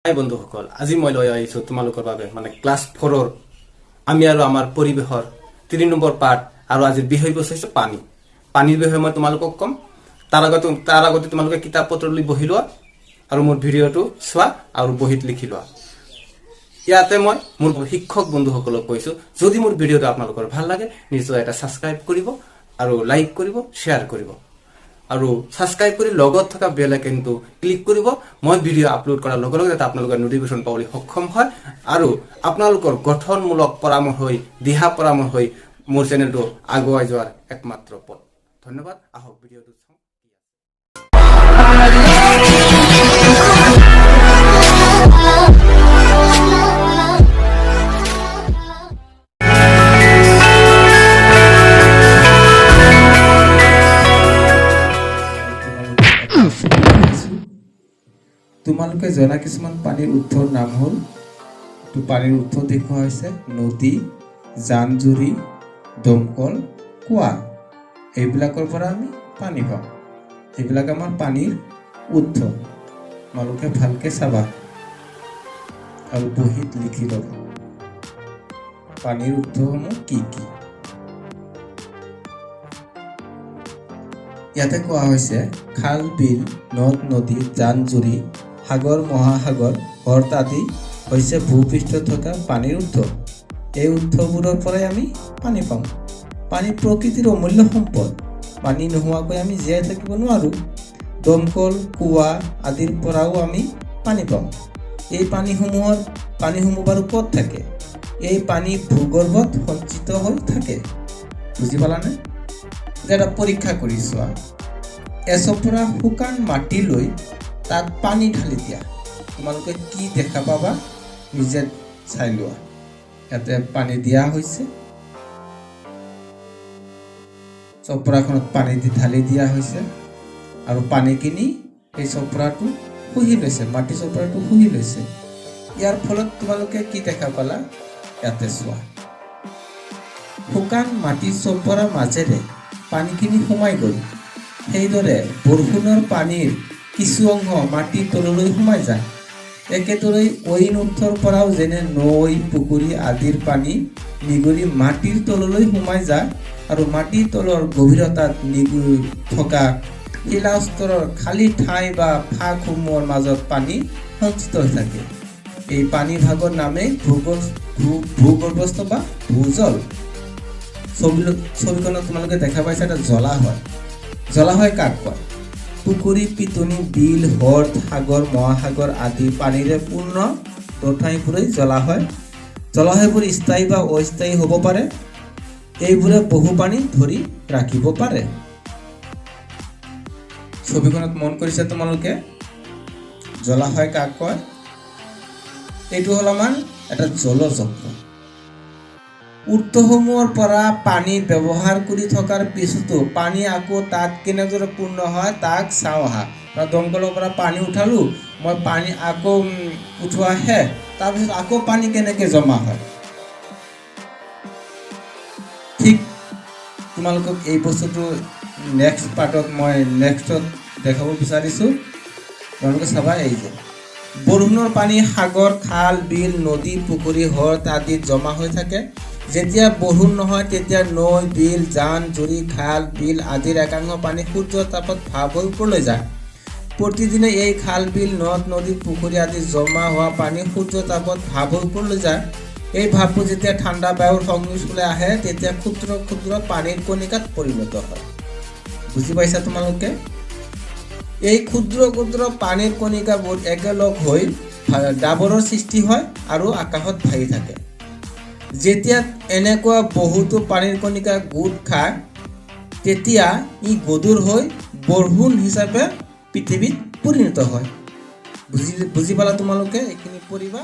হাই বন্ধুসকল, আজি মই লৈ আহিছোঁ তোমালোকৰ বাবে ক্লাছ 4ৰ আমি আৰু আমাৰ পৰিৱেশৰ 3 নম্বৰ পাৰ্ট। আৰু আজিৰ বিষয়বস্তু হৈছে পানী। পানীৰ বিষয়ে মই তোমালোকক ক'ম। তাৰ আগতে তোমালোকে কিতাপ পত্ৰ লৈ বহি লোৱা আৰু মোৰ ভিডিঅ'টো চোৱা আৰু বহিত লিখি লোৱা। ইয়াতে মই মোৰ শিক্ষক বন্ধুসকলক কৈছোঁ, যদি মোৰ ভিডিঅ'টো আপোনালোকৰ ভাল লাগে নিশ্চয় এটা ছাবস্ক্ৰাইব কৰিব আৰু লাইক কৰিব, শ্বেয়াৰ কৰিব আৰু ছাবস্ক্ৰাইব কৰি লগত থকা বেল আইকনটো ক্লিক কৰিব। মই ভিডিঅ' আপলোড কৰাৰ লগে লগে যাতে আপোনালোকে নোটিফিকেশ্যন পাবলৈ সক্ষম হয় আৰু আপোনালোকৰ গঠনমূলক পৰামৰ্শ হৈ দিহা পৰামৰ্শ হৈ মোৰ চেনেলটো আগুৱাই যোৱাৰ একমাত্ৰ পথ। ধন্যবাদ। আহক ভিডিঅ'টো চাওঁ। তোমালোকে জনা কিছুমান পানীৰ উৎসৰ নাম হ'ল, পানীৰ উৎস দেখুওৱা হৈছে নদী, জান-জুৰি, দমকল, কুঁৱা। এইবিলাকৰ পৰা আমি পানী পাওঁ। এইবিলাক আমাৰ পানীৰ উৎস। তোমালোকে ভালকে চাবা আৰু বহীত লিখি ল'বা পানীৰ উৎসসমূহ কি কি। ইয়াতে কোৱা হৈছে খাল, বিল, নদ, নদী, জান-জুৰি, সাগৰ, মহাসাগৰ, হ্ৰদ আদি হৈছে ভূপৃষ্ঠত থকা পানীৰ উৎস। এই উৎসবোৰৰ পৰাই আমি পানী পাওঁ। পানী প্ৰকৃতিৰ অমূল্য সম্পদ। পানী নোহোৱাকৈ আমি জীয়াই থাকিব নোৱাৰোঁ। দমকল, কুঁৱা আদিৰ পৰাও আমি পানী পাওঁ। এই পানীসমূহ বাৰু ক'ত থাকে? এই পানী ভূগৰ্ভত সঞ্চিত হৈ থাকে। বুজি পালানে? এটা পৰীক্ষা কৰি চোৱা। এচপৰা শুকান মাটি লৈ তাত পানী ঢালি দিয়া। তোমালোকে কি দেখা পাবা নিজে চাই লোৱা। ইয়াতে পানী দিয়া হৈছে, চপৰাখনত পানী দি ঢালি দিয়া হৈছে আৰু পানীখিনি এই চপৰাটো শুহি লৈছে, মাটি চপৰাটো শুহি লৈছে। ইয়াৰ ফলত তোমালোকে কি দেখা পালা? ইয়াতে চোৱা, শুকান মাটি চপৰাৰ মাজেৰে পানীখিনি সোমাই গ'ল। সেইদৰে বৰষুণৰ পানীৰ কিছু অংশ মাটিৰ তললৈ সোমাই যায়। একেদৰে অইন উৎসৰ পৰাও যেনে নৈ, পুখুৰী আদিৰ পানী নিগৰি মাটিৰ তললৈ সোমাই যায় আৰু মাটিৰ তলৰ গভীৰতাত থকা শিলাস্তৰৰ খালী ঠাই বা ফাঁকসমূহৰ মাজত পানী সঞ্চিত হৈ থাকে। এই পানী ভাগৰ নামেই ভূগৰ্ভস্থ বা ভূজল। ছবিখনত তোমালোকে দেখা পাইছা এটা জলাশয়। জলাশয় কাক কয়? পুখুৰী, পিটনি, বিল, হ্ৰদ, সাগৰ, মহাসাগৰ আদি পানীৰে পূৰ্ণ ঠাইবোৰেই জলাশয়। জলাশয়বোৰ স্থায়ী বা অস্থায়ী হ'ব পাৰে। এইবোৰে বহু পানী ধৰি ৰাখিব পাৰে। ছবিখনত মন কৰিছে তোমালোকে? জলাশয় কাক কয়? এইটো হ'ল আমাৰ এটা জলচক্ৰ। উৎসসমূহৰ পৰা পানী ব্যৱহাৰ কৰি থকাৰ পিছতো পানী আকৌ তাত কেনেদৰে পূৰ্ণ হয় তাক চাওঁ আহা। দমকলৰ পৰা পানী উঠালোঁ, মই পানী আকৌ উঠোৱা শেষ, তাৰপিছত আকৌ পানী কেনেকৈ জমা হয়। ঠিক তোমালোকক এই বস্তুটো নেক্সট পাৰ্টত দেখাব বিচাৰিছোঁ। তোমালোকে চাবা, এই যে বৰষুণৰ পানী সাগৰ, খাল, বিল, নদী, পুখুৰী, হ্ৰদ আদিত জমা হৈ থাকে। যেতিয়া বৰষুণ নহয় তেতিয়া নৈ, বিল, জান-জুৰি, খাল, বিল আদিৰ একাংশ পানী সূৰ্যৰ তাপত ভাপ হৈ ওপৰলৈ যায়। প্ৰতিদিনে এই খাল, বিল, নদ, নদী, পুখুৰী আদি জমা হোৱা পানী সূৰ্যৰ তাপত ভাপ হৈ ওপৰলৈ যায়। এই ভাপবোৰ যেতিয়া ঠাণ্ডা বায়ুৰ সংমিশ্ৰণলৈ আহে তেতিয়া ক্ষুদ্ৰ ক্ষুদ্ৰ পানীৰ কণিকাত পৰিণত হয়। বুজি পাইছা তোমালোকে? এই ক্ষুদ্ৰ ক্ষুদ্ৰ পানীৰ কণিকাবোৰ একেলগ হৈ ডাবৰৰ সৃষ্টি হয় আৰু আকাশত ভাহি থাকে। যেতিয়া এনেকুৱা বহুতো পানীৰ কণিকা গোট খায় তেতিয়া ই গধুৰ হৈ বৰষুণ হিচাপে পৃথিৱীত পৰিণত হয়। বুজি পালা তোমালোকে? এইখিনি পঢ়িবা।